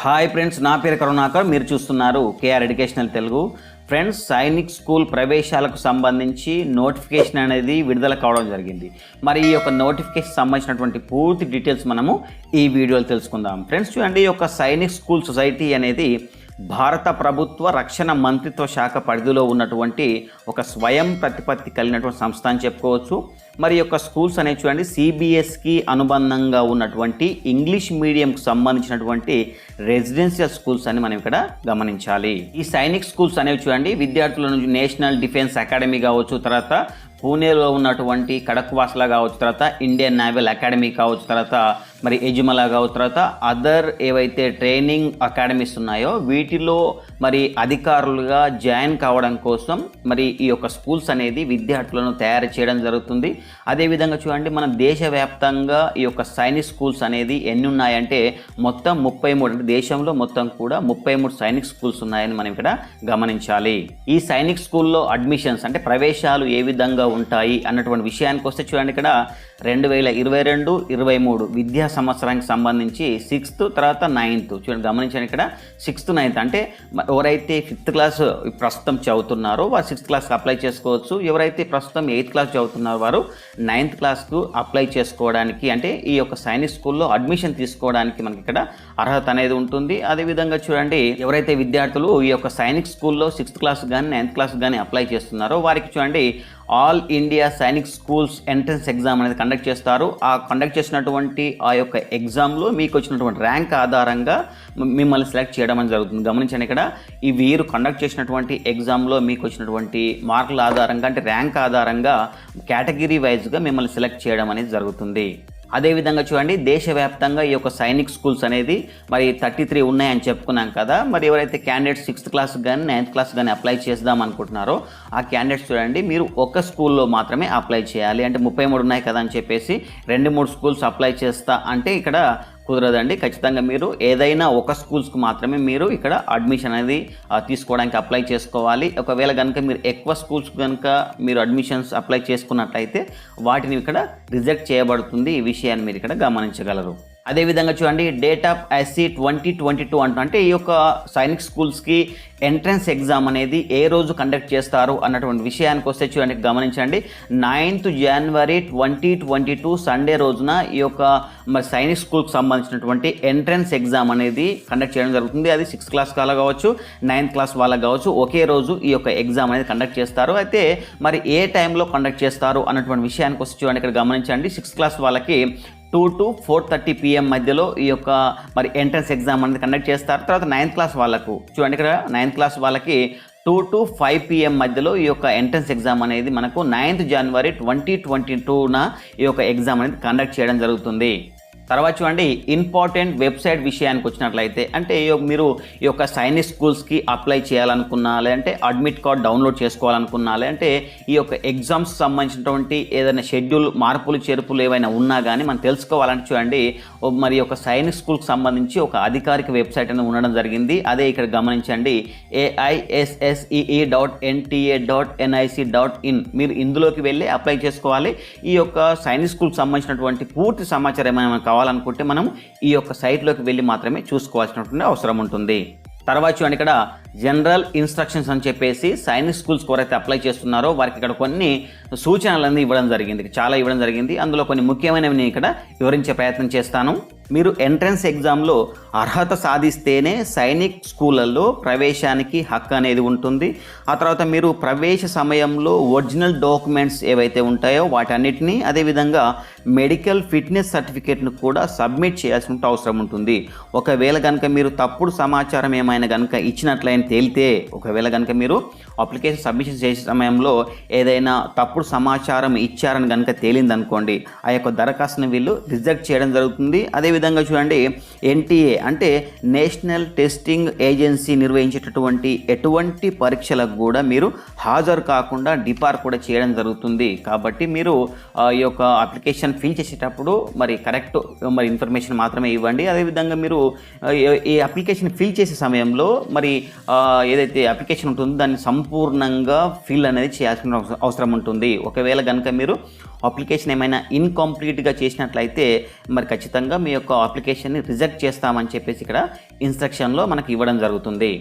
Hi friends, నా పేరు కరుణాకర్. మీరు చూస్తున్నారు KR educational Telugu. Friends, Sainik school ప్రవేశాలకు సంబంధించి నోటిఫికేషన్ అనేది విడుదల కావడం జరిగింది. మరి ఈ యొక్క నోటిఫికేషన్ సంబంధించినటువంటి పూర్తి డీటెయిల్స్ మనము ఈ వీడియోలో తెలుసుకుందాం. ఫ్రెండ్స్ చూడండి, ఈ యొక్క సైనిక్ స్కూల్ సొసైటీ అనేది భారత ప్రభుత్వ రక్షణ మంత్రిత్వ శాఖ పరిధిలో ఉన్నటువంటి ఒక స్వయం ప్రతిపత్తి కలిగినటువంటి సంస్థ అని చెప్పుకోవచ్చు. మరి యొక్క స్కూల్స్ అనేవి చూడండి, సిబిఎస్కి అనుబంధంగా ఉన్నటువంటి ఇంగ్లీష్ మీడియంకు సంబంధించినటువంటి రెసిడెన్షియల్ స్కూల్స్ అని మనం ఇక్కడ గమనించాలి. ఈ సైనిక్ స్కూల్స్ అనేవి చూడండి, విద్యార్థుల నుంచి నేషనల్ డిఫెన్స్ అకాడమీ కావచ్చు, తర్వాత పూణేలో ఉన్నటువంటి కడక్వాస్లా కావచ్చు, తర్వాత ఇండియన్ నేవల్ అకాడమీ కావచ్చు, తర్వాత మరి ఎజుమలా కావచ్చు, తర్వాత అదర్ ఏవైతే ట్రైనింగ్ అకాడమీస్ ఉన్నాయో వీటిలో మరి అధికారులుగా జాయిన్ కావడం కోసం మరి ఈ యొక్క స్కూల్స్ అనేది విద్యార్థులను తయారు చేయడం జరుగుతుంది. అదేవిధంగా చూడండి, మన దేశవ్యాప్తంగా ఈ యొక్క సైనిక్ స్కూల్స్ అనేది ఎన్ని ఉన్నాయంటే మొత్తం 33, అంటే దేశంలో మొత్తం కూడా 33 సైనిక్ స్కూల్స్ ఉన్నాయని మనం ఇక్కడ గమనించాలి. ఈ సైనిక్ స్కూల్లో అడ్మిషన్స్ అంటే ప్రవేశాలు ఏ విధంగా ఉంటాయి అన్నటువంటి విషయానికి వస్తే చూడండి, ఇక్కడ 2022-23 విద్యా సంవత్సరానికి సంబంధించి 6th తర్వాత 9th చూడండి, గమనించండి ఇక్కడ 6th 9th అంటే ఎవరైతే 5th క్లాస్ ప్రస్తుతం చదువుతున్నారో వారు 6th క్లాస్కి అప్లై చేసుకోవచ్చు. ఎవరైతే ప్రస్తుతం 8th క్లాస్ చదువుతున్నారో వారు 9th క్లాస్కు అప్లై చేసుకోవడానికి, అంటే ఈ యొక్క సైనిక్ స్కూల్లో అడ్మిషన్ తీసుకోవడానికి మనకి ఇక్కడ అర్హత అనేది ఉంటుంది. అదేవిధంగా చూడండి, ఎవరైతే విద్యార్థులు ఈ యొక్క సైనిక్ స్కూల్లో 6th క్లాస్ కానీ 9th క్లాస్ కానీ అప్లై చేస్తున్నారో వారికి చూడండి all India Sainik schools entrance exam అనేది కండక్ట్ చేస్తారు. ఆ కండక్ట్ చేసినటువంటి ఆ యొక్క ఎగ్జామ్లో మీకు వచ్చినటువంటి ర్యాంక్ ఆధారంగా మిమ్మల్ని సెలెక్ట్ చేయడం అనేది జరుగుతుంది. గమనించండి, ఇక్కడ ఈ వీరు కండక్ట్ చేసినటువంటి ఎగ్జామ్లో మీకు వచ్చినటువంటి మార్కుల ఆధారంగా, అంటే ర్యాంక్ ఆధారంగా కేటగిరీ వైజ్గా మిమ్మల్ని సెలెక్ట్ చేయడం అనేది జరుగుతుంది. అదేవిధంగా చూడండి, దేశవ్యాప్తంగా ఈ యొక్క సైనిక్ స్కూల్స్ అనేది మరి 33 ఉన్నాయని చెప్పుకున్నాం కదా. మరి ఎవరైతే క్యాండిడేట్స్ 6th క్లాస్ కానీ 9th క్లాస్ కానీ అప్లై చేద్దాం అనుకుంటున్నారో ఆ క్యాండిడేట్స్ చూడండి, మీరు ఒక స్కూల్లో మాత్రమే అప్లై చేయాలి. అంటే 33 ఉన్నాయి కదా అని చెప్పేసి 2-3 స్కూల్స్ అప్లై చేస్తా అంటే ఇక్కడ కుదరదండి. ఖచ్చితంగా మీరు ఏదైనా ఒక స్కూల్స్కి మాత్రమే మీరు ఇక్కడ అడ్మిషన్ అనేది తీసుకోవడానికి అప్లై చేసుకోవాలి. ఒకవేళ కనుక మీరు ఎక్కువ స్కూల్స్ కనుక మీరు అడ్మిషన్స్ అప్లై చేసుకున్నట్లయితే వాటిని ఇక్కడ రిజెక్ట్ చేయబడుతుంది. ఈ విషయాన్ని మీరు ఇక్కడ గమనించగలరు. అదేవిధంగా చూడండి, డేట్ ఆఫ్ ఐసీ 2022 అంటే ఈ యొక్క సైనిక్ స్కూల్స్కి ఎంట్రన్స్ ఎగ్జామ్ అనేది ఏ రోజు కండక్ట్ చేస్తారు అన్నటువంటి విషయానికి వస్తే చూడండి, గమనించండి 9th January 2022 సండే రోజున ఈ యొక్క మరి సైనిక్ స్కూల్కి సంబంధించినటువంటి ఎంట్రన్స్ ఎగ్జామ్ అనేది కండక్ట్ చేయడం జరుగుతుంది. అది 6th క్లాస్ వాళ్ళకి కావచ్చు, 9th క్లాస్ వాళ్ళకి కావచ్చు, ఒకే రోజు ఈ యొక్క ఎగ్జామ్ అనేది కండక్ట్ చేస్తారు. అయితే మరి ఏ టైంలో కండక్ట్ చేస్తారు అన్నటువంటి విషయానికి వస్తే చూడండి, ఇక్కడ గమనించండి 6th క్లాస్ వాళ్ళకి 2 to 4:30 PM మధ్యలో ఈ యొక్క మరి ఎంట్రన్స్ ఎగ్జామ్ అనేది కండక్ట్ చేస్తారు. తర్వాత 9th క్లాస్ వాళ్ళకు చూడండి, ఇక్కడ 9th క్లాస్ వాళ్ళకి 2 to 5 PM మధ్యలో ఈ యొక్క ఎంట్రన్స్ ఎగ్జామ్ అనేది మనకు 9th January 2022న ఈ యొక్క ఎగ్జామ్ అనేది కండక్ట్ చేయడం జరుగుతుంది. తర్వాత చూడండి, ఇంపార్టెంట్ వెబ్సైట్ విషయానికి వచ్చినట్లయితే, అంటే మీరు ఈ యొక్క సైనిక్ స్కూల్స్కి అప్లై చేయాలనుకున్నా, లేదంటే అడ్మిట్ కార్డ్ డౌన్లోడ్ చేసుకోవాలనుకున్నా, లేదంటే ఈ యొక్క ఎగ్జామ్స్ సంబంధించినటువంటి ఏదైనా షెడ్యూల్ మార్పులు చేర్పులు ఏవైనా ఉన్నా కానీ మనం తెలుసుకోవాలంటే చూడండి, మరి యొక్క సైనిక్ స్కూల్కి సంబంధించి ఒక అధికారిక వెబ్సైట్ అనేది ఉండడం జరిగింది. అదే ఇక్కడ గమనించండి, aissee.nta.nic.in. మీరు ఇందులోకి వెళ్ళి అప్లై చేసుకోవాలి. ఈ యొక్క సైనిక్ స్కూల్కి సంబంధించినటువంటి పూర్తి సమాచారం ఏమైనా కావాలనుకుంటే మనం ఈ యొక్క సైట్లోకి వెళ్ళి మాత్రమే చూసుకోవాల్సినటువంటి అవసరం ఉంటుంది. తర్వాత చూడండి, ఇక్కడ జనరల్ ఇన్స్ట్రక్షన్స్ అని చెప్పేసి సైనిక్ స్కూల్స్ ఎవరైతే అప్లై చేస్తున్నారో వారికి ఇక్కడ కొన్ని సూచనలన్నీ ఇవ్వడం జరిగింది, చాలా ఇవ్వడం జరిగింది. అందులో కొన్ని ముఖ్యమైనవి నేను ఇక్కడ వివరించే ప్రయత్నం చేస్తాను. మీరు ఎంట్రన్స్ ఎగ్జామ్లో అర్హత సాధిస్తేనే సైనిక్ స్కూళ్ళల్లో ప్రవేశానికి హక్కు అనేది ఉంటుంది. ఆ తర్వాత మీరు ప్రవేశ సమయంలో ఒరిజినల్ డాక్యుమెంట్స్ ఏవైతే ఉంటాయో వాటన్నిటినీ, అదేవిధంగా మెడికల్ ఫిట్నెస్ సర్టిఫికేట్ను కూడా సబ్మిట్ చేయాల్సిన అవసరం ఉంటుంది. ఒకవేళ కనుక మీరు తప్పుడు సమాచారం ఏమైనా కనుక ఇచ్చినట్లయితే తేలితే, ఒకవేళ కనుక మీరు అప్లికేషన్ సబ్మిషన్ చేసే సమయంలో ఏదైనా తప్పుడు సమాచారం ఇచ్చారని కనుక తేలిందనుకోండి, ఆ యొక్క దరఖాస్తుని వీళ్ళు రిజెక్ట్ చేయడం జరుగుతుంది. అదేవిధంగా చూడండి, ఎన్టీఏ అంటే నేషనల్ టెస్టింగ్ ఏజెన్సీ నిర్వహించేటటువంటి ఎటువంటి పరీక్షలకు కూడా మీరు హాజరు కాకుండా డిపార్ కూడా చేయడం జరుగుతుంది. కాబట్టి మీరు ఈ యొక్క అప్లికేషన్ ఫిల్ చేసేటప్పుడు మరి కరెక్ట్ మరి ఇన్ఫర్మేషన్ మాత్రమే ఇవ్వండి. అదేవిధంగా మీరు ఈ అప్లికేషన్ ఫిల్ చేసే సమయంలో మరి ఏదైతే అప్లికేషన్ ఉంటుందో దాన్ని సంపూర్ణంగా ఫిల్ అనేది చేయాల్సిన అవసరం ఉంటుంది. ఒకవేళ కనుక మీరు అప్లికేషన్ ఏమైనా ఇన్కంప్లీట్గా చేసినట్లయితే మరి ఖచ్చితంగా మీ యొక్క అప్లికేషన్ని రిజెక్ట్ కండక్ట్ చేస్తామని చెప్పేసి ఇక్కడ ఇన్స్ట్రక్షన్లో మనకి ఇవ్వడం జరుగుతుంది.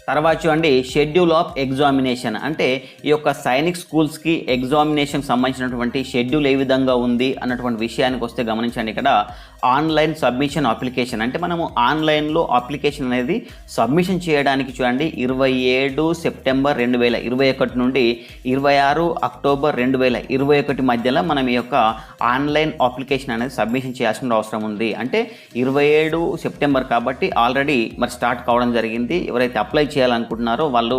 తర్వాత చూడండి షెడ్యూల్ ఆఫ్ ఎగ్జామినేషన్, అంటే ఈ యొక్క సైనిక్ స్కూల్స్కి ఎగ్జామినేషన్కి సంబంధించినటువంటి షెడ్యూల్ ఏ విధంగా ఉంది అన్నటువంటి విషయానికి వస్తే గమనించండి. ఇక్కడ ఆన్లైన్ సబ్మిషన్ అప్లికేషన్, అంటే మనము ఆన్లైన్లో అప్లికేషన్ అనేది సబ్మిషన్ చేయడానికి చూడండి 27 సెప్టెంబర్ 2021 నుండి 26 అక్టోబర్ 2021 మధ్యలో మనం ఈ యొక్క ఆన్లైన్ అప్లికేషన్ అనేది సబ్మిషన్ చేయాల్సిన అవసరం ఉంది. అంటే 27 సెప్టెంబర్ కాబట్టి ఆల్రెడీ మరి స్టార్ట్ కావడం జరిగింది. ఎవరైతే అప్లై చేయాలనుకుంటున్నారో వాళ్ళు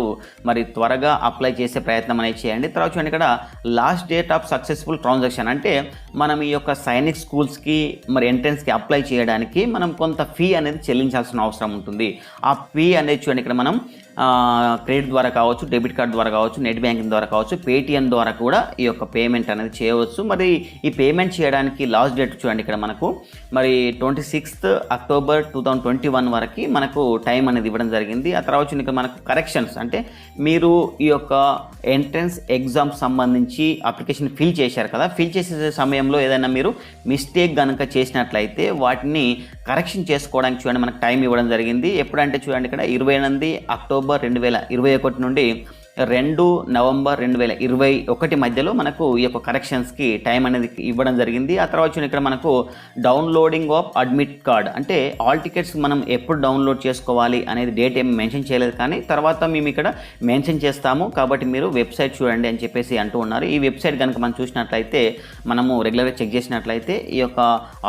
మరి త్వరగా అప్లై చేసే ప్రయత్నం అనేది చేయండి. తర్వాత చూడండి ఇక్కడ last date of successful transaction, అంటే మనం ఈ యొక్క సైనిక్ స్కూల్స్కి మరి ఎంట్రన్స్కి అప్లై చేయడానికి మనం కొంత ఫీ అనేది చెల్లించాల్సిన అవసరం ఉంటుంది. ఆ ఫీ అనేది చూడండి ఇక్కడ మనం క్రెడిట్ ద్వారా కావచ్చు, డెబిట్ కార్డ్ ద్వారా కావచ్చు, నెట్ బ్యాంకింగ్ ద్వారా కావచ్చు, పేటిఎం ద్వారా కూడా ఈ యొక్క పేమెంట్ అనేది చేయవచ్చు. మరి ఈ పేమెంట్ చేయడానికి లాస్ట్ డేట్ చూడండి ఇక్కడ మనకు మరి 26 అక్టోబర్ 2021 వరకు మనకు టైం అనేది ఇవ్వడం జరిగింది. ఆ తర్వాత ఇక్కడ మనకు కరెక్షన్స్, అంటే మీరు ఈ యొక్క ఎంట్రన్స్ ఎగ్జామ్ సంబంధించి అప్లికేషన్ ఫిల్ చేశారు కదా, ఫిల్ చేసే సమయంలో ఏదైనా మీరు మిస్టేక్ కనుక చేసినట్లయితే వాటిని కరెక్షన్ చేసుకోవడానికి చూడండి మనకు టైం ఇవ్వడం జరిగింది. ఎప్పుడంటే చూడండి ఇక్కడ 28 అక్టోబర్ 2021 నుండి 2 నవంబర్ 2021 మధ్యలో మనకు ఈ యొక్క కరెక్షన్స్కి టైం అనేది ఇవ్వడం జరిగింది. ఆ తర్వాత ఇక్కడ మనకు డౌన్లోడింగ్ ఆఫ్ అడ్మిట్ కార్డ్, అంటే ఆల్ టికెట్స్ మనం ఎప్పుడు డౌన్లోడ్ చేసుకోవాలి అనేది డేట్ ఏమి మెన్షన్ చేయలేదు, కానీ తర్వాత మేము ఇక్కడ మెన్షన్ చేస్తాము కాబట్టి మీరు వెబ్సైట్ చూడండి అని చెప్పేసి అంటూ ఉన్నారు. ఈ వెబ్సైట్ కనుక మనం చూసినట్లయితే మనము రెగ్యులర్గా చెక్ చేసినట్లయితే ఈ యొక్క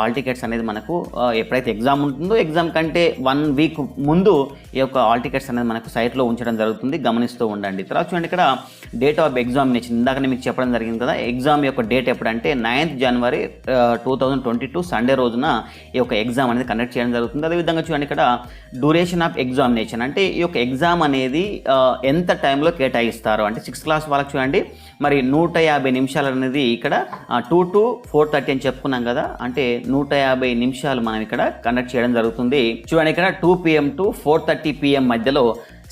ఆల్ టికెట్స్ అనేది మనకు ఎప్పుడైతే ఎగ్జామ్ ఉంటుందో ఎగ్జామ్ కంటే 1 వీక్ ముందు ఈ యొక్క ఆల్ టికెట్స్ అనేది మనకు సైట్లో ఉంచడం జరుగుతుంది, గమనిస్తూ ఉండండి. చూడండి ఇక్కడ డేట్ ఆఫ్ ఎగ్జామినేషన్ ఇందాకనే మీకు చెప్పడం జరిగింది కదా, ఎగ్జామ్ యొక్క డేట్ ఎప్పుడంటే 9th జనవరి 2022 సండే రోజున ఈ యొక్క ఎగ్జామ్ అనేది కండక్ట్ చేయడం జరుగుతుంది. అదేవిధంగా చూడండి ఇక్కడ డ్యూరేషన్ ఆఫ్ ఎగ్జామినేషన్, అంటే ఈ యొక్క ఎగ్జామ్ అనేది ఎంత టైంలో కేటాయిస్తారు అంటే 6th క్లాస్ వాళ్ళకి చూడండి మరి 150 నిమిషాలు అనేది ఇక్కడ 2 to 4:30 అని చెప్పుకున్నాం కదా, అంటే 150 నిమిషాలు మనం ఇక్కడ కండక్ట్ చేయడం జరుగుతుంది. చూడండి ఇక్కడ 2 PM to 4:30 PM మధ్యలో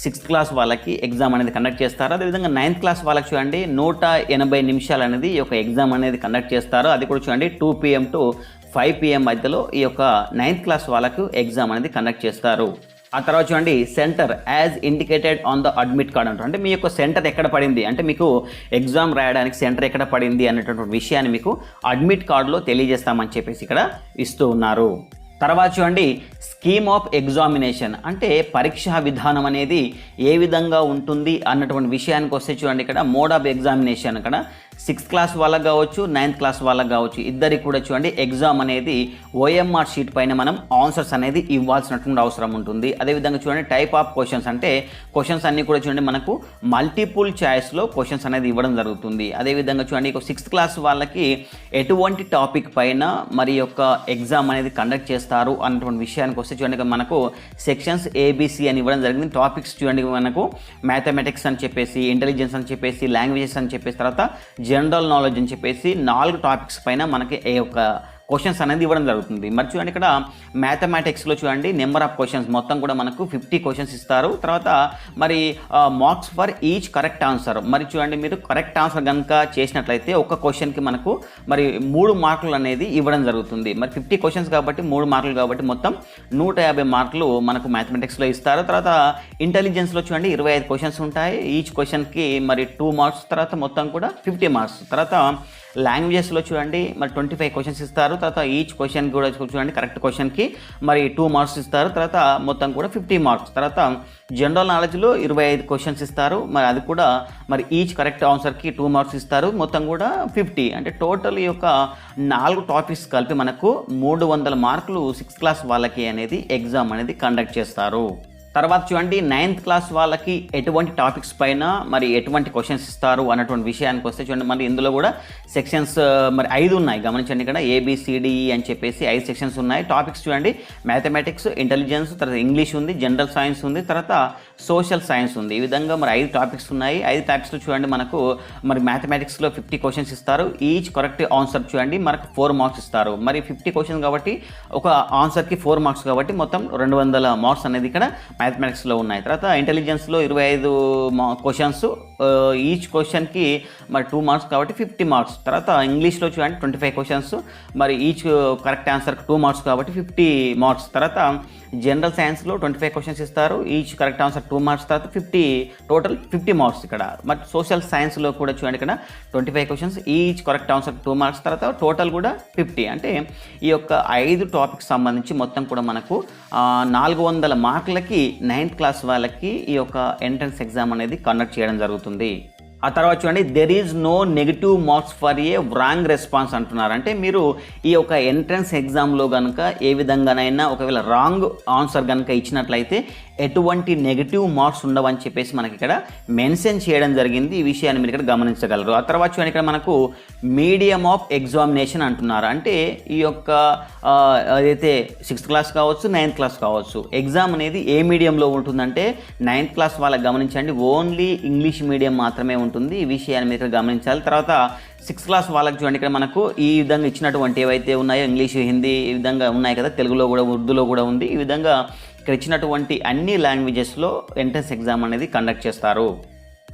6th క్లాస్ వాళ్ళకి ఎగ్జామ్ అనేది కండక్ట్ చేస్తారు. అదేవిధంగా 9th క్లాస్ వాళ్ళకి చూడండి 180 నిమిషాలు అనేది ఈ యొక్క ఎగ్జామ్ అనేది కండక్ట్ చేస్తారు. అది కూడా చూడండి 2 PM to 5 PM మధ్యలో ఈ యొక్క 9th క్లాస్ వాళ్ళకు ఎగ్జామ్ అనేది కండక్ట్ చేస్తారు. ఆ తర్వాత చూడండి centre as indicated on the admit card అంటారు, అంటే మీ యొక్క సెంటర్ ఎక్కడ పడింది, అంటే మీకు ఎగ్జామ్ రాయడానికి సెంటర్ ఎక్కడ పడింది అనేటటువంటి విషయాన్ని మీకు అడ్మిట్ కార్డులో తెలియజేస్తామని చెప్పేసి ఇక్కడ ఇస్తూ ఉన్నారు. తర్వాత చూడండి స్కీమ్ ఆఫ్ ఎగ్జామినేషన్, అంటే పరీక్షా విధానం అనేది ఏ విధంగా ఉంటుంది అన్నటువంటి విషయానికి వస్తే చూడండి ఇక్కడ మోడ్ ఆఫ్ ఎగ్జామినేషన్, ఇక్కడ 6th క్లాస్ వాళ్ళకి కావచ్చు 9th క్లాస్ వాళ్ళకి కావచ్చు ఇద్దరికి కూడా చూడండి ఎగ్జామ్ అనేది OMR షీట్ పైన మనం ఆన్సర్స్ అనేది ఇవ్వాల్సినటువంటి అవసరం ఉంటుంది. అదేవిధంగా చూడండి టైప్ ఆఫ్ క్వశ్చన్స్, అంటే క్వశ్చన్స్ అన్నీ కూడా చూడండి మనకు మల్టిపుల్ చాయిస్లో క్వశ్చన్స్ అనేది ఇవ్వడం జరుగుతుంది. అదేవిధంగా చూడండి 6th క్లాస్ వాళ్ళకి ఎటువంటి టాపిక్ పైన మరి యొక్క ఎగ్జామ్ అనేది కండక్ట్ చేస్తారు అన్నటువంటి విషయానికి వస్తే చూడండి మనకు సెక్షన్స్ ABC అని ఇవ్వడం జరిగింది. టాపిక్స్ చూడండి మనకు మ్యాథమెటిక్స్ అని చెప్పేసి, ఇంటెలిజెన్స్ అని చెప్పేసి, లాంగ్వేజెస్ అని చెప్పేసి, తర్వాత జనరల్ నాలెడ్జ్ అని చెప్పేసి 4 టాపిక్స్ పైన మనకి ఈ యొక్క క్వశ్చన్స్ అనేది ఇవ్వడం జరుగుతుంది. మరి చూడండి ఇక్కడ మ్యాథమెటిక్స్లో చూడండి నెంబర్ ఆఫ్ క్వశ్చన్స్ మొత్తం కూడా మనకు 50 క్వశ్చన్స్ ఇస్తారు. తర్వాత మరి marks for each correct answer, మరి చూడండి మీరు కరెక్ట్ ఆన్సర్ కనుక చేసినట్లయితే ఒక్క క్వశ్చన్కి మనకు మరి 3 మార్కులు అనేది ఇవ్వడం జరుగుతుంది. మరి 50 క్వశ్చన్స్ కాబట్టి 3 మార్కులు కాబట్టి మొత్తం 150 మార్కులు మనకు మ్యాథమెటిక్స్లో ఇస్తారు. తర్వాత ఇంటెలిజెన్స్లో చూడండి 25 క్వశ్చన్స్ ఉంటాయి, ఈచ్ క్వశ్చన్కి మరి 2 మార్క్స్, తర్వాత మొత్తం కూడా 50 మార్క్స్. తర్వాత లాంగ్వేజెస్లో చూడండి మరి 25 క్వశ్చన్స్ ఇస్తారు. తర్వాత ఈచ్ క్వశ్చన్ కూడా చూడండి కరెక్ట్ క్వశ్చన్కి మరి 2 మార్క్స్ ఇస్తారు, తర్వాత మొత్తం కూడా 50 మార్క్స్. తర్వాత జనరల్ నాలెడ్జ్లో 25 క్వశ్చన్స్ ఇస్తారు, మరి అది కూడా మరి ఈచ్ కరెక్ట్ ఆన్సర్కి 2 మార్క్స్ ఇస్తారు, మొత్తం కూడా 50. అంటే టోటల్ ఈ యొక్క 4 టాపిక్స్ కలిపి మనకు 300 మార్కులు 6th క్లాస్ వాళ్ళకి అనేది ఎగ్జామ్ అనేది కండక్ట్ చేస్తారు. తర్వాత చూడండి 9th క్లాస్ వాళ్ళకి ఎటువంటి టాపిక్స్ పైన మరి ఎటువంటి క్వశ్చన్స్ ఇస్తారు అన్నటువంటి విషయానికి వస్తే చూడండి మరి ఇందులో కూడా సెక్షన్స్ మరి 5 ఉన్నాయి, గమనించండి ఇక్కడ ABCDE అని చెప్పేసి 5 సెక్షన్స్ ఉన్నాయి. టాపిక్స్ చూడండి మ్యాథమెటిక్స్, ఇంటెలిజెన్స్, తర్వాత ఇంగ్లీష్ ఉంది, జనరల్ సైన్స్ ఉంది, తర్వాత సోషల్ సైన్స్ ఉంది. ఈ విధంగా మరి 5 టాపిక్స్ ఉన్నాయి. 5 టాపిక్స్లో చూడండి మనకు మరి మ్యాథమెటిక్స్లో 50 క్వశ్చన్స్ ఇస్తారు, ఈచ్ కరెక్ట్ ఆన్సర్ చూడండి మనకు 4 మార్క్స్ ఇస్తారు. మరి 50 క్వశ్చన్స్ కాబట్టి ఒక ఆన్సర్కి 4 మార్క్స్ కాబట్టి మొత్తం 200 మార్క్స్ అనేది ఇక్కడ మ్యాథమెటిక్స్లో ఉన్నాయి. తర్వాత ఇంటెలిజెన్స్లో 25 క్వశ్చన్స్, ఈచ్ క్వశ్చన్కి మరి 2 మార్క్స్ కాబట్టి 50 మార్క్స్. తర్వాత ఇంగ్లీష్లో చూడండి 25 క్వశ్చన్స్, మరి ఈచ్ కరెక్ట్ ఆన్సర్కి 2 మార్క్స్ కాబట్టి 50 మార్క్స్. తర్వాత జనరల్ సైన్స్లో 25 క్వశ్చన్స్ ఇస్తారు, ఈచ్ కరెక్ట్ ఆన్సర్ 2 మార్క్స్, తర్వాత టోటల్ 50 మార్క్స్ ఇక్కడ. బట్ సోషల్ సైన్స్లో కూడా చూడండి ఇక్కడ 25 questions, each correct answer 2 marks, తర్వాత టోటల్ కూడా 50. అంటే ఈ యొక్క 5 టాపిక్స్ సంబంధించి మొత్తం కూడా మనకు 400 మార్కులకి 9th క్లాస్ వాళ్ళకి ఈ యొక్క ఎంట్రన్స్ ఎగ్జామ్ అనేది కండక్ట్ చేయడం జరుగుతుంది. ఆ తర్వాత చూడండి, there is no negative marks for a wrong response అంటున్నారు. అంటే మీరు ఈ యొక్క ఎంట్రన్స్ ఎగ్జామ్లో కనుక ఏ విధంగానైనా ఒకవేళ రాంగ్ ఆన్సర్ కనుక ఇచ్చినట్లయితే ఎటువంటి నెగిటివ్ మార్క్స్ ఉండవని చెప్పేసి మనకి ఇక్కడ మెన్షన్ చేయడం జరిగింది. ఈ విషయాన్ని మీరు ఇక్కడ గమనించగలరు. ఆ తర్వాత చూడండి, ఇక్కడ మనకు మీడియం ఆఫ్ ఎగ్జామినేషన్ అంటున్నారు. అంటే ఈ యొక్క ఏదైతే 6th క్లాస్ కావచ్చు, 9th క్లాస్ కావచ్చు, ఎగ్జామ్ అనేది ఏ మీడియంలో ఉంటుందంటే 9th క్లాస్ వాళ్ళకి గమనించండి, ఓన్లీ ఇంగ్లీష్ మీడియం మాత్రమే ఉంటుంది. ఈ విషయాన్ని మీరు ఇక్కడ గమనించాలి. తర్వాత 6th క్లాస్ వాళ్ళకి చూడండి, ఇక్కడ మనకు ఈ విధంగా ఇచ్చినటువంటి ఏవైతే ఉన్నాయో ఇంగ్లీష్, హిందీ ఈ విధంగా ఉన్నాయి కదా, తెలుగులో కూడా, ఉర్దూలో కూడా ఉంది. ఈ విధంగా ఇక్కడ ఇచ్చినటువంటి అన్ని లాంగ్వేజెస్లో ఎంట్రన్స్ ఎగ్జామ్ అనేది కండక్ట్ చేస్తారు.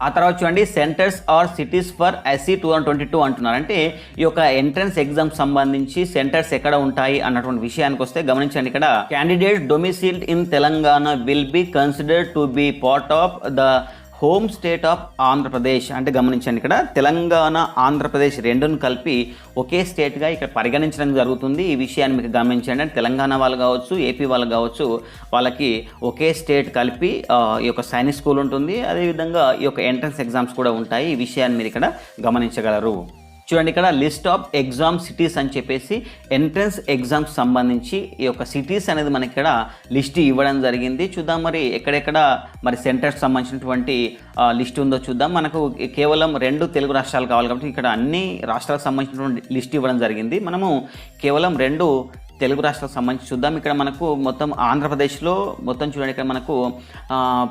ఆ తర్వాత చూడండి, centres or cities for SC 2022 అంటున్నారు. అంటే ఈ యొక్క ఎంట్రన్స్ ఎగ్జామ్ సంబంధించి సెంటర్స్ ఎక్కడ ఉంటాయి అన్నటువంటి విషయానికి వస్తే గమనించండి, ఇక్కడ candidate domiciled in Telangana will be considered to be part of the home state of Andhra Pradesh. అంటే గమనించండి, ఇక్కడ తెలంగాణ, ఆంధ్రప్రదేశ్ రెండును కలిపి ఒకే స్టేట్గా ఇక్కడ పరిగణించడం జరుగుతుంది. ఈ విషయాన్ని మీకు గమనించండి. అంటే తెలంగాణ వాళ్ళు కావచ్చు, ఏపీ వాళ్ళు కావచ్చు, వాళ్ళకి ఒకే స్టేట్ కలిపి ఈ యొక్క సైనిక్ స్కూల్ ఉంటుంది. అదేవిధంగా ఈ యొక్క ఎంట్రన్స్ ఎగ్జామ్స్ కూడా ఉంటాయి. ఈ విషయాన్ని మీరు ఇక్కడ గమనించగలరు. చూడండి, ఇక్కడ లిస్ట్ ఆఫ్ ఎగ్జామ్ సిటీస్ అని చెప్పేసి ఎంట్రన్స్ ఎగ్జామ్స్ సంబంధించి ఈ యొక్క సిటీస్ అనేది మనకి ఇక్కడ లిస్ట్ ఇవ్వడం జరిగింది. చూద్దాం మరి ఎక్కడెక్కడ మరి సెంటర్స్ సంబంధించినటువంటి లిస్ట్ ఉందో చూద్దాం. మనకు కేవలం 2 తెలుగు రాష్ట్రాలు కావాలి కాబట్టి ఇక్కడ అన్ని రాష్ట్రాలకు సంబంధించినటువంటి లిస్ట్ ఇవ్వడం జరిగింది. మనము కేవలం 2 తెలుగు రాష్ట్రాలకు సంబంధించి చూద్దాం. ఇక్కడ మనకు మొత్తం ఆంధ్రప్రదేశ్లో మొత్తం చూడండి, ఇక్కడ మనకు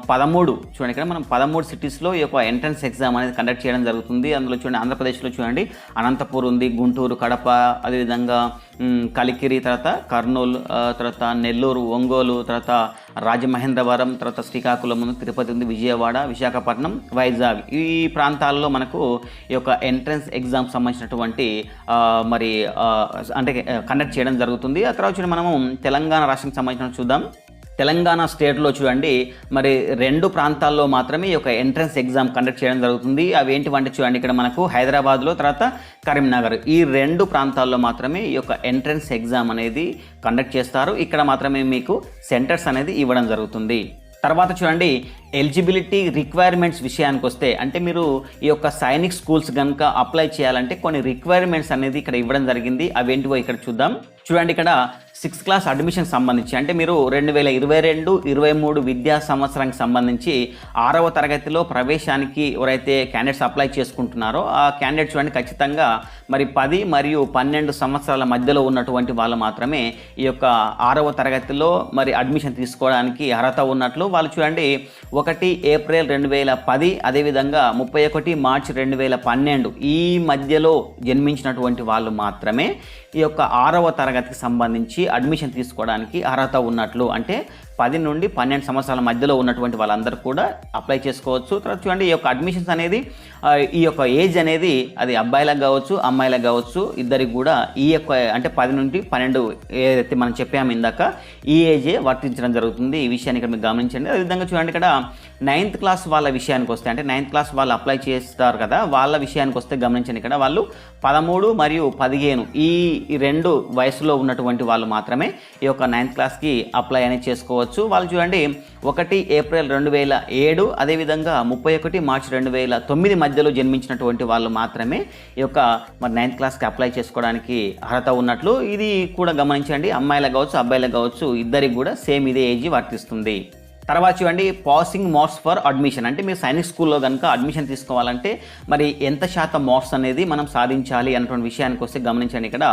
13 చూడండి, ఇక్కడ మనం 13 సిటీస్లో ఈ యొక్క ఎంట్రన్స్ ఎగ్జామ్ అనేది కండక్ట్ చేయడం జరుగుతుంది. అందులో చూడండి, ఆంధ్రప్రదేశ్లో చూడండి అనంతపూర్ ఉంది, గుంటూరు, కడప, అదేవిధంగా కలికిరి, తర్వాత కర్నూలు, తర్వాత నెల్లూరు, ఒంగోలు, తర్వాత రాజమహేంద్రవరం, తర్వాత శ్రీకాకుళం ఉంది, తిరుపతి ఉంది, విజయవాడ, విశాఖపట్నం, వైజాగ్. ఈ ప్రాంతాల్లో మనకు ఈ యొక్క ఎంట్రన్స్ ఎగ్జామ్ సంబంధించినటువంటి మరి అంటే కండక్ట్ చేయడం జరుగుతుంది. ఆ తర్వాత చూడండి, మనము తెలంగాణ రాష్ట్రానికి సంబంధించిన చూద్దాం. తెలంగాణ స్టేట్లో చూడండి మరి 2 ప్రాంతాల్లో మాత్రమే ఈ యొక్క ఎంట్రన్స్ ఎగ్జామ్ కండక్ట్ చేయడం జరుగుతుంది. అవి ఏంటివంటే చూడండి, ఇక్కడ మనకు హైదరాబాద్లో, తర్వాత కరీంనగర్, ఈ 2 ప్రాంతాల్లో మాత్రమే ఈ యొక్క ఎంట్రన్స్ ఎగ్జామ్ అనేది కండక్ట్ చేస్తారు. ఇక్కడ మాత్రమే మీకు సెంటర్స్ అనేది ఇవ్వడం జరుగుతుంది. తర్వాత చూడండి, ఎలిజిబిలిటీ రిక్వైర్మెంట్స్ విషయానికి వస్తే, అంటే మీరు ఈ యొక్క సైనిక్ స్కూల్స్ కనుక అప్లై చేయాలంటే కొన్ని రిక్వైర్మెంట్స్ అనేది ఇక్కడ ఇవ్వడం జరిగింది. అవేంటివో ఇక్కడ చూద్దాం. చూడండి, ఇక్కడ 6th క్లాస్ అడ్మిషన్ సంబంధించి, అంటే మీరు 2022-23 విద్యా సంవత్సరానికి సంబంధించి 6వ తరగతిలో ప్రవేశానికి ఎవరైతే క్యాండిడేట్స్ అప్లై చేసుకుంటున్నారో ఆ క్యాండిడేట్ చూడండి ఖచ్చితంగా మరి 10 మరియు 12 సంవత్సరాల మధ్యలో ఉన్నటువంటి వాళ్ళు మాత్రమే ఈ యొక్క 6వ తరగతిలో మరి అడ్మిషన్ తీసుకోవడానికి అర్హత ఉన్నట్లు. వాళ్ళు చూడండి 1 ఏప్రిల్ 2010, అదేవిధంగా 31 మార్చి 2012 ఈ మధ్యలో జన్మించినటువంటి వాళ్ళు మాత్రమే ఈ యొక్క 6వ తరగతికి సంబంధించి అడ్మిషన్ తీసుకోవడానికి అర్హత ఉన్నట్లు. అంటే 10 నుండి 12 సంవత్సరాల మధ్యలో ఉన్నటువంటి వాళ్ళందరూ కూడా అప్లై చేసుకోవచ్చు. తర్వాత చూడండి, ఈ యొక్క అడ్మిషన్స్ అనేది ఈ యొక్క ఏజ్ అనేది అది అబ్బాయిలకు కావచ్చు, అమ్మాయిలకు కావచ్చు, ఇద్దరికి కూడా ఈ యొక్క అంటే 10 నుండి 12 ఏదైతే మనం చెప్పాము ఇందాక ఈ ఏజే వర్తించడం జరుగుతుంది. ఈ విషయాన్ని ఇక్కడ మీరు గమనించండి. అదేవిధంగా చూడండి, ఇక్కడ 9th క్లాస్ వాళ్ళ విషయానికి వస్తే, అంటే 9th క్లాస్ వాళ్ళు అప్లై చేస్తారు కదా, వాళ్ళ విషయానికి వస్తే గమనించండి, ఇక్కడ వాళ్ళు 13 మరియు 15 ఈ 2 వయసులో ఉన్నటువంటి వాళ్ళు మాత్రమే ఈ యొక్క 9th క్లాస్కి అప్లై అనేది చేసుకోవచ్చు. వాళ్ళు చూడండి 1 ఏప్రిల్ 2007, అదేవిధంగా 31 మార్చి 2009 మధ్యలో జన్మించినటువంటి వాళ్ళు మాత్రమే ఈ యొక్క మరి 9th క్లాస్కి అప్లై చేసుకోవడానికి అర్హత ఉన్నట్లు. ఇది కూడా గమనించండి, అమ్మాయిలకు కావచ్చు, అబ్బాయిలకు కావచ్చు, ఇద్దరికి కూడా సేమ్ ఇదే ఏజ్ వర్తిస్తుంది. తర్వాత చూడండి, పాసింగ్ మార్క్స్ ఫర్ అడ్మిషన్, అంటే మీరు సైనిక్ స్కూల్లో కనుక అడ్మిషన్ తీసుకోవాలంటే మరి ఎంత శాతం మార్క్స్ అనేది మనం సాధించాలి అన్నటువంటి విషయానికి వస్తే గమనించండి, ఇక్కడ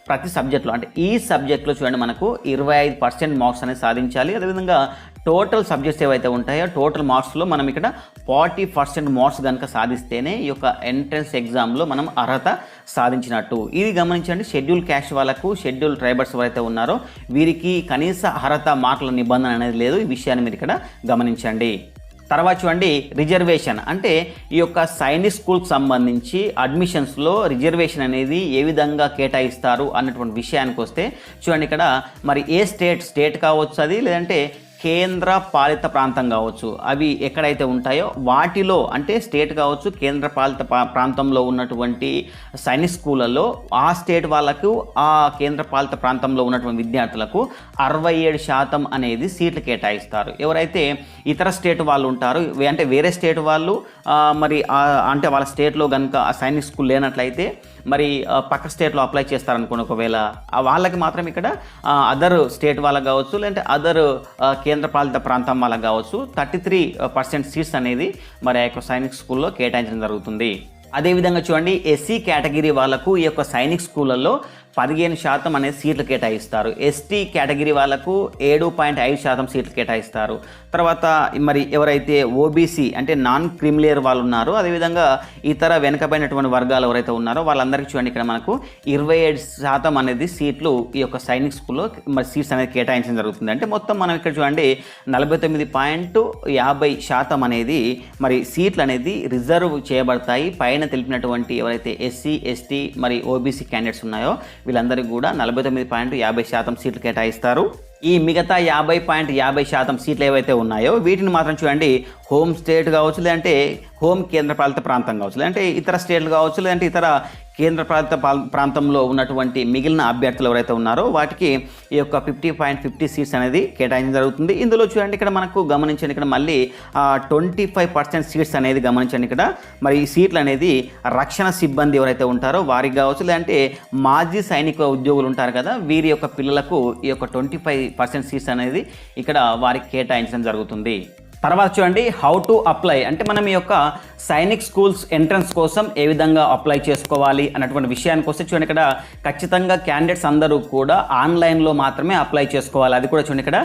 ప్రతి సబ్జెక్ట్లో అంటే ఈ సబ్జెక్ట్లో చూడండి మనకు 25% మార్క్స్ అనేది సాధించాలి. అదేవిధంగా టోటల్ సబ్జెక్ట్స్ ఏవైతే ఉంటాయో టోటల్ మార్క్స్లో మనం ఇక్కడ 40% మార్క్స్ కనుక సాధిస్తేనే ఈ యొక్క ఎంట్రన్స్ ఎగ్జామ్లో మనం అర్హత సాధించినట్టు. ఇది గమనించండి. షెడ్యూల్ క్యాస్ట్ వాళ్ళకు, షెడ్యూల్ ట్రైబర్స్ ఎవరైతే ఉన్నారో వీరికి కనీస అర్హత మార్కుల నిబంధన అనేది లేదు. ఈ విషయాన్ని మీరు ఇక్కడ గమనించండి. తర్వాత చూడండి, రిజర్వేషన్ అంటే ఈ యొక్క సైనిక్ స్కూల్కి సంబంధించి అడ్మిషన్స్లో రిజర్వేషన్ అనేది ఏ విధంగా కేటాయిస్తారు అన్నటువంటి విషయానికి వస్తే చూడండి, ఇక్కడ మరి ఏ స్టేట్ కావచ్చు అది, లేదంటే కేంద్ర పాలిత ప్రాంతం కావచ్చు, అవి ఎక్కడైతే ఉంటాయో వాటిలో అంటే స్టేట్ కావచ్చు, కేంద్ర పాలిత ప్రాంతంలో ఉన్నటువంటి సైనిక్ స్కూళ్ళలో ఆ స్టేట్ వాళ్ళకు, ఆ కేంద్ర పాలిత ప్రాంతంలో ఉన్నటువంటి విద్యార్థులకు 67% అనేది సీట్లు కేటాయిస్తారు. ఎవరైతే ఇతర స్టేట్ వాళ్ళు ఉంటారో అంటే వేరే స్టేట్ వాళ్ళు మరి అంటే వాళ్ళ స్టేట్లో కనుక ఆ సైనిక్ స్కూల్ లేనట్లయితే మరి పక్క స్టేట్లో అప్లై చేస్తారనుకోండి, ఒకవేళ వాళ్ళకి మాత్రం ఇక్కడ అదర్ స్టేట్ వాళ్ళకి కావచ్చు, లేదంటే అదర్ కేంద్రపాలిత ప్రాంతం వాళ్ళకి కావచ్చు 33% సీట్స్ అనేది మరి ఆ యొక్క సైనిక్ స్కూల్లో కేటాయించడం జరుగుతుంది. అదేవిధంగా చూడండి, ఎస్సీ కేటగిరీ వాళ్ళకు ఈ యొక్క సైనిక్ స్కూళ్ళల్లో 15% అనేది సీట్లు కేటాయిస్తారు. ఎస్టీ కేటగిరీ వాళ్ళకు 7.5% సీట్లు కేటాయిస్తారు. తర్వాత మరి ఎవరైతే ఓబీసీ అంటే నాన్ క్రిమిలేయర్ వాళ్ళు ఉన్నారో, అదేవిధంగా ఇతర వెనుకబడినటువంటి వర్గాలు ఎవరైతే ఉన్నారో వాళ్ళందరికీ చూడండి ఇక్కడ మనకు 27% అనేది సీట్లు ఈ యొక్క సైనిక్ స్కూల్లో మరి సీట్స్ అనేది కేటాయించడం జరుగుతుంది. అంటే మొత్తం మనం ఇక్కడ చూడండి 49.50% అనేది మరి సీట్లు అనేది రిజర్వ్ చేయబడతాయి. పైన తెలిపినటువంటి ఎవరైతే ఎస్సీ, ఎస్టీ మరి ఓబీసీ క్యాండిడేట్స్ ఉన్నాయో వీళ్ళందరికీ కూడా 49.50% సీట్లు కేటాయిస్తారు. ఈ మిగతా 50.50% సీట్లు ఏవైతే ఉన్నాయో వీటిని మాత్రం చూడండి హోమ్ స్టేట్ కావచ్చు, లేదంటే హోమ్ కేంద్రపాలిత ప్రాంతం కావచ్చు, లేదంటే ఇతర స్టేట్లు కావచ్చు, లేదంటే ఇతర కేంద్రపాలిత ప్రాంతంలో ఉన్నటువంటి మిగిలిన అభ్యర్థులు ఎవరైతే ఉన్నారో వాటికి ఈ యొక్క 50.50 సీట్స్ అనేది కేటాయించడం జరుగుతుంది. ఇందులో చూడండి ఇక్కడ మనకు గమనించండి, ఇక్కడ మళ్ళీ 25% సీట్స్ అనేది గమనించండి. ఇక్కడ మరి ఈ సీట్లు అనేది రక్షణ సిబ్బంది ఎవరైతే ఉంటారో వారికి కావచ్చు, లేదంటే మాజీ సైనిక ఉద్యోగులు ఉంటారు కదా, వీరి యొక్క పిల్లలకు ఈ యొక్క 25% సీట్స్ అనేది ఇక్కడ వారికి కేటాయించడం జరుగుతుంది. తర్వాత చూడండి, హౌ టు అప్లై అంటే మనం ఈ యొక్క సైనిక్ స్కూల్స్ ఎంట్రన్స్ కోసం ఏ విధంగా అప్లై చేసుకోవాలి అన్నటువంటి విషయానికి వస్తే చూడండి, ఇక్కడ ఖచ్చితంగా క్యాండిడేట్స్ అందరూ కూడా ఆన్లైన్లో మాత్రమే అప్లై చేసుకోవాలి. అది కూడా చూడండి, ఇక్కడ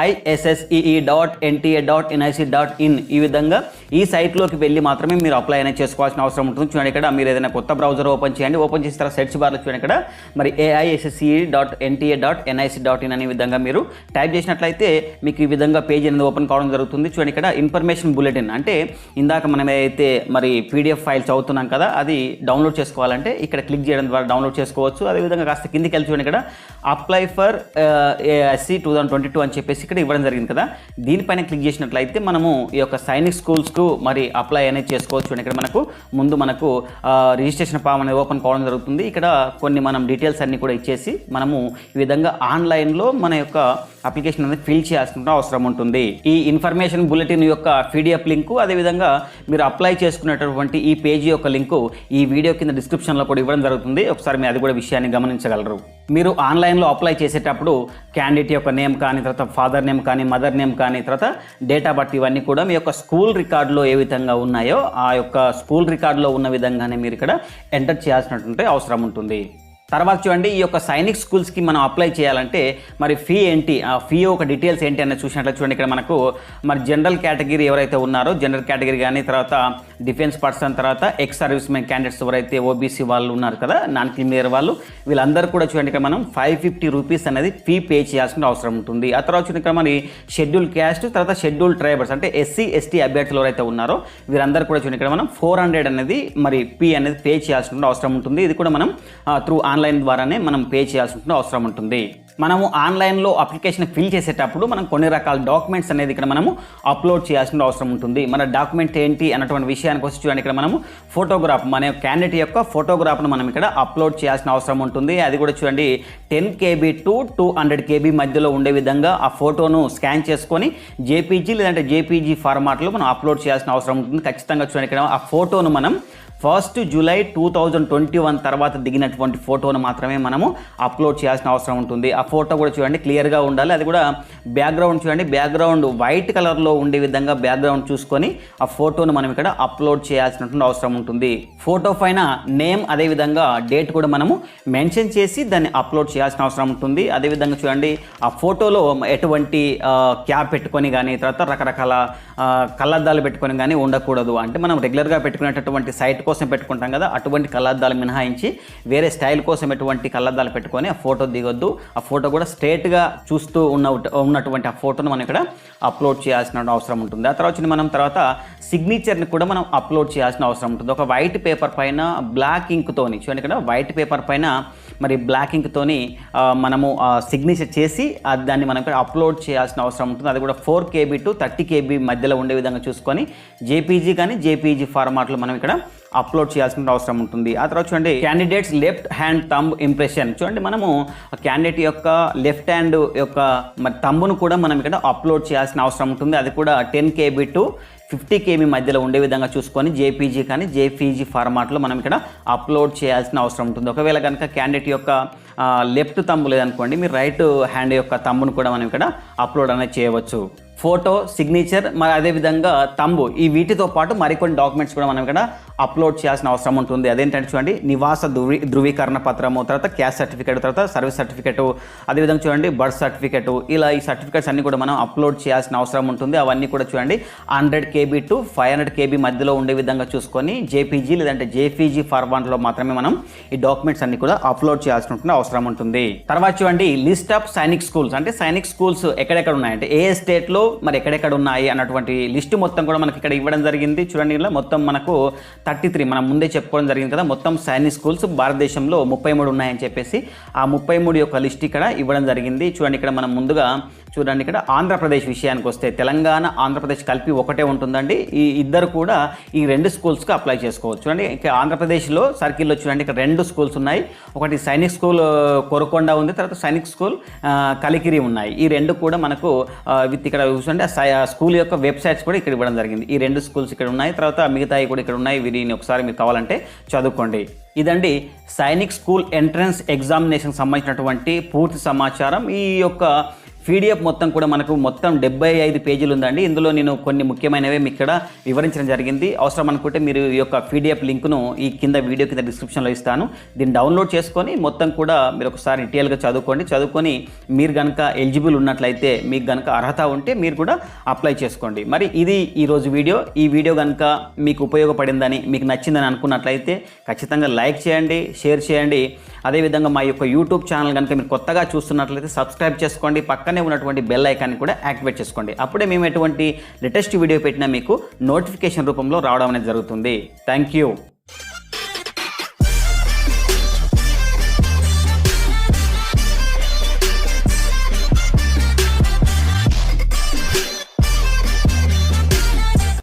AISSEE.NTA.nic.in ఈ విధంగా ఈ సైట్లోకి వెళ్ళి మాత్రమే మీరు అప్లై అనేది చేసుకోవాల్సిన అవసరం ఉంటుంది. చూడండి, ఇక్కడ మీరు ఏదైనా కొత్త బ్రౌజర్ ఓపెన్ చేయండి. ఓపెన్ చేసిన తర్వాత సెర్చ్ బార్లో చూడండి, ఇక్కడ మరి AISSEE.NTA.nic.in అనే విధంగా మీరు టైప్ చేసినట్లయితే మీకు ఈ విధంగా పేజ్ అనేది ఓపెన్ కావడం జరుగుతుంది. చూడండి, ఇక్కడ ఇన్ఫర్మేషన్ బులెటిన్ అంటే ఇందాక మనం ఏదైతే మరి PDF ఫైల్స్ అవుతున్నాం కదా, అది డౌన్లోడ్ చేసుకోవాలంటే ఇక్కడ క్లిక్ చేయడం ద్వారా డౌన్లోడ్ చేసుకోవచ్చు. అదేవిధంగా కాస్త కిందికి వెళ్ళి చూడండి, ఇక్కడ అప్లై ఫర్ SC 2022 అని చెప్పేసి ఇక్కడ ఇవ్వడం జరిగింది కదా, దీనిపైన క్లిక్ చేసినట్లయితే మనము ఈ యొక్క సైనిక్ స్కూల్స్కు మరి అప్లై అనేది చేసుకోవచ్చు. ఇక్కడ మనకు ముందు మనకు రిజిస్ట్రేషన్ ఫామ్ అనేది ఓపెన్ కావడం జరుగుతుంది. ఇక్కడ కొన్ని మనం డీటెయిల్స్ అన్ని కూడా ఇచ్చేసి మనము ఈ విధంగా ఆన్లైన్లో మన యొక్క అప్లికేషన్ అనేది ఫిల్ చేయాల్సిన అవసరం ఉంటుంది. ఈ ఇన్ఫర్మేషన్ బులెటిన్ యొక్క PDF లింకు, అదేవిధంగా మీరు అప్లై చేసుకునేటటువంటి ఈ పేజీ యొక్క లింకు ఈ వీడియో కింద డిస్క్రిప్షన్లో కూడా ఇవ్వడం జరుగుతుంది. ఒకసారి మీరు అది కూడా విషయాన్ని గమనించగలరు. మీరు ఆన్లైన్లో అప్లై చేసేటప్పుడు క్యాండిడేట్ యొక్క నేమ్ కానీ, తర్వాత ఫాదర్ నేమ్ కానీ, మదర్ నేమ్ కానీ, తర్వాత డేట్ ఆఫ్ బర్త్ ఇవన్నీ కూడా మీ యొక్క స్కూల్ రికార్డులో ఏ విధంగా ఉన్నాయో ఆ యొక్క స్కూల్ రికార్డులో ఉన్న విధంగానే మీరు ఇక్కడ ఎంటర్ చేయాల్సినటువంటి అవసరం ఉంటుంది. తర్వాత చూడండి, ఈ యొక్క సైనిక్ స్కూల్స్కి మనం అప్లై చేయాలంటే మరి ఫీ ఏంటి, ఆ ఫీ యొక్క డీటెయిల్స్ ఏంటి అనేది చూసినట్లయితే చూడండి, ఇక్కడ మనకు మరి జనరల్ కేటగిరీ ఎవరైతే ఉన్నారో జనరల్ కేటగిరీ కానీ, తర్వాత డిఫెన్స్ పర్సన్, తర్వాత ఎక్స్ సర్వీస్ మెన్ క్యాండిడేట్స్ ఎవరైతే ఓబీసీ వాళ్ళు ఉన్నారు కదా, నాన్ క్రిమిలేయర్ వాళ్ళు, వీళ్ళందరూ కూడా చూడండి ఇక్కడ మనం 550 రూపీస్ అనేది ఫీ పే చేయాల్సిన అవసరం ఉంటుంది. ఆ తర్వాత చూడండి ఇక్కడ మరి షెడ్యూల్ క్యాస్ట్, తర్వాత షెడ్యూల్ ట్రైబర్స్ అంటే SC ST అభ్యర్థులు ఎవరైతే ఉన్నారో వీరందరూ కూడా చూడండి ఇక్కడ మనం 400 అనేది మరి ఫీ అనేది పే చేయాల్సిన అవసరం ఉంటుంది. ఇది కూడా మనం త్రూ ఆన్లైన్ ద్వారానే మనం పే చేయాల్సిన అవసరం ఉంటుంది. మనము ఆన్లైన్లో అప్లికేషన్ ఫిల్ చేసేటప్పుడు మనం కొన్ని రకాల డాక్యుమెంట్స్ అనేది ఇక్కడ మనము అప్లోడ్ చేయాల్సిన అవసరం ఉంటుంది. మన డాక్యుమెంట్ ఏంటి అన్నటువంటి విషయానికి వచ్చి చూడండి, ఇక్కడ మనము ఫోటోగ్రాఫ్, మన క్యాండిడేట్ యొక్క ఫోటోగ్రాఫ్ను మనం ఇక్కడ అప్లోడ్ చేయాల్సిన అవసరం ఉంటుంది. అది కూడా చూడండి 10 KB to 200 KB మధ్యలో ఉండే విధంగా ఆ ఫోటోను స్కాన్ చేసుకొని JPG లేదంటే JPG ఫార్మాట్లో మనం అప్లోడ్ చేయాల్సిన అవసరం ఉంటుంది. ఖచ్చితంగా చూడండి, ఇక్కడ ఆ ఫోటోను మనం 1 జూలై 2021 తర్వాత దిగినటువంటి ఫోటోను మాత్రమే మనము అప్లోడ్ చేయాల్సిన అవసరం ఉంటుంది. ఆ ఫోటో కూడా చూడండి క్లియర్గా ఉండాలి. అది కూడా బ్యాక్గ్రౌండ్ చూడండి, బ్యాక్గ్రౌండ్ వైట్ కలర్లో ఉండే విధంగా బ్యాక్గ్రౌండ్ చూసుకొని ఆ ఫోటోను మనం ఇక్కడ అప్లోడ్ చేయాల్సినటువంటి అవసరం ఉంటుంది. ఫోటో పైన నేమ్ అదేవిధంగా డేట్ కూడా మనము మెన్షన్ చేసి దాన్ని అప్లోడ్ చేయాల్సిన అవసరం ఉంటుంది. అదేవిధంగా చూడండి ఆ ఫోటోలో ఎటువంటి క్యాప్ పెట్టుకొని కానీ తర్వాత రకరకాల కళ్ళద్దాలు పెట్టుకొని కానీ ఉండకూడదు. అంటే మనం రెగ్యులర్గా పెట్టుకునేటటువంటి సైట్ కోసం పెట్టుకుంటాం కదా, అటువంటి కళ్ళద్దాలు మినహాయించి వేరే స్టైల్ కోసం ఎటువంటి కళ్ళద్దాలు పెట్టుకొని ఆ ఫోటో దిగొద్దు. ఆ ఫోటో కూడా స్ట్రేట్గా చూస్తూ ఉన్నటువంటి ఆ ఫోటోను మనం ఇక్కడ అప్లోడ్ చేయాల్సిన అవసరం ఉంటుంది. ఆ తర్వాత మనం సిగ్నేచర్ని కూడా మనం అప్లోడ్ చేయాల్సిన అవసరం ఉంటుంది. ఒక వైట్ పేపర్ పైన బ్లాక్ ఇంక్తోని చూడండి, ఇక్కడ వైట్ పేపర్ పైన మరి బ్లాక్ ఇంక్తోని మనము సిగ్నేచర్ చేసి దాన్ని మనం ఇక్కడ అప్లోడ్ చేయాల్సిన అవసరం ఉంటుంది. అది కూడా 4 KB to 30 KB మధ్యలో ఉండే విధంగా చూసుకొని జేపీజీ కానీ జేపీజీ ఫార్మాట్లో మనం ఇక్కడ అప్లోడ్ చేయాల్సిన అవసరం ఉంటుంది. ఆ తర్వాత చూడండి candidates left hand thumb impression. చూడండి మనము క్యాండిడేట్ యొక్క లెఫ్ట్ హ్యాండ్ యొక్క మరి థంబ్ను కూడా మనం ఇక్కడ అప్లోడ్ చేయాల్సిన అవసరం ఉంటుంది. అది కూడా 10 KB to 50 KB మధ్యలో ఉండే విధంగా చూసుకొని జేపీజీ కానీ జేపీజీ ఫార్మాట్లో మనం ఇక్కడ అప్లోడ్ చేయాల్సిన అవసరం ఉంటుంది. ఒకవేళ కనుక క్యాండిడేట్ యొక్క లెఫ్ట్ థంబ్ లేదనుకోండి, మీరు రైట్ హ్యాండ్ యొక్క థంబ్ను కూడా మనం ఇక్కడ అప్లోడ్ అనేది చేయవచ్చు. ఫోటో, సిగ్నేచర్, మరి అదేవిధంగా తంబు, ఈ వీటితో పాటు మరికొన్ని డాక్యుమెంట్స్ కూడా మనం ఇక్కడ అప్లోడ్ చేయాల్సిన అవసరం ఉంటుంది. అదేంటంటే చూడండి నివాస ధృవీకరణ పత్రము, తర్వాత క్యాస్ట్ సర్టిఫికేట్, తర్వాత సర్వీస్ సర్టిఫికేట్, అదేవిధంగా చూడండి బర్త్ సర్టిఫికేట్, ఇలా ఈ సర్టిఫికేట్స్ అన్ని కూడా మనం అప్లోడ్ చేయాల్సిన అవసరం ఉంటుంది. అవన్నీ కూడా చూడండి 100 KB to 500 KB మధ్యలో ఉండే విధంగా చూసుకొని జేపీజీ లేదంటే జేపీజీ ఫార్మాట్లో మాత్రమే మనం ఈ డాక్యుమెంట్స్ అన్ని కూడా అప్లోడ్ చేయాల్సిన అవసరం ఉంటుంది. తర్వాత చూడండి లిస్ట్ ఆఫ్ సైనిక్ స్కూల్స్, అంటే సైనిక్ స్కూల్స్ ఎక్కడెక్కడ ఉన్నాయంటే ఏ స్టేట్లో మరి ఎక్కడెక్కడ ఉన్నాయి అన్నటువంటి లిస్టు మొత్తం కూడా మనకి ఇక్కడ ఇవ్వడం జరిగింది. చూడండి ఇలా మొత్తం మనకు 33 మనం ముందే చెప్పుకోవడం జరిగింది కదా, మొత్తం సైనిక్ స్కూల్స్ భారతదేశంలో 33 ఉన్నాయని చెప్పేసి ఆ 33 యొక్క లిస్ట్ ఇక్కడ ఇవ్వడం జరిగింది. చూడండి ఇక్కడ మనం ముందుగా చూడండి ఇక్కడ ఆంధ్రప్రదేశ్ విషయానికి వస్తే తెలంగాణ ఆంధ్రప్రదేశ్ కలిపి ఒకటే ఉంటుందండి. ఈ ఇద్దరు కూడా ఈ 2 స్కూల్స్కి అప్లై చేసుకోవచ్చు. చూడండి ఇక్కడ ఆంధ్రప్రదేశ్లో సర్కిల్లో చూడండి ఇక్కడ 2 స్కూల్స్ ఉన్నాయి. ఒకటి సైనిక్ స్కూల్ కొరకొండ ఉంది, తర్వాత సైనిక్ స్కూల్ కలికిరి ఉన్నాయి. ఈ 2 కూడా మనకు విత్ ఇక్కడ చూడండి స్కూల్ యొక్క వెబ్సైట్స్ కూడా ఇక్కడ ఇవ్వడం జరిగింది. ఈ 2 స్కూల్స్ ఇక్కడ ఉన్నాయి, తర్వాత మిగతాయి కూడా ఇక్కడ ఉన్నాయి. వీటిని ఒకసారి మీకు కావాలంటే చదువుకోండి. ఇదండి సైనిక్ స్కూల్ ఎంట్రన్స్ ఎగ్జామినేషన్ సంబంధించినటువంటి పూర్తి సమాచారం. ఈ యొక్క PDF మొత్తం కూడా మనకు మొత్తం 75 పేజీలు ఉందండి. ఇందులో నేను కొన్ని ముఖ్యమైనవి మీకు ఇక్కడ వివరించడం జరిగింది. అవసరం అనుకుంటే మీరు ఈ యొక్క PDF లింక్ను ఈ కింద వీడియో కింద డిస్క్రిప్షన్లో ఇస్తాను. దీన్ని డౌన్లోడ్ చేసుకొని మొత్తం కూడా మీరు ఒకసారి డీటెయిల్గా చదువుకొని మీరు కనుక ఎలిజిబుల్ ఉన్నట్లయితే, మీకు కనుక అర్హత ఉంటే మీరు కూడా అప్లై చేసుకోండి. మరి ఇది ఈరోజు వీడియో. ఈ వీడియో కనుక మీకు ఉపయోగపడిందని, మీకు నచ్చిందని అనుకున్నట్లయితే ఖచ్చితంగా లైక్ చేయండి, షేర్ చేయండి. అదేవిధంగా మా యొక్క యూట్యూబ్ ఛానల్ కనుక మీరు కొత్తగా చూస్తున్నట్లయితే సబ్స్క్రైబ్ చేసుకోండి. పక్కనే ఉన్నటువంటి బెల్ ఐకాన్ని కూడా యాక్టివేట్ చేసుకోండి. అప్పుడే మేము ఎటువంటి లేటెస్ట్ వీడియో పెట్టినా మీకు నోటిఫికేషన్ రూపంలో రావడం అనేది జరుగుతుంది. Thank you.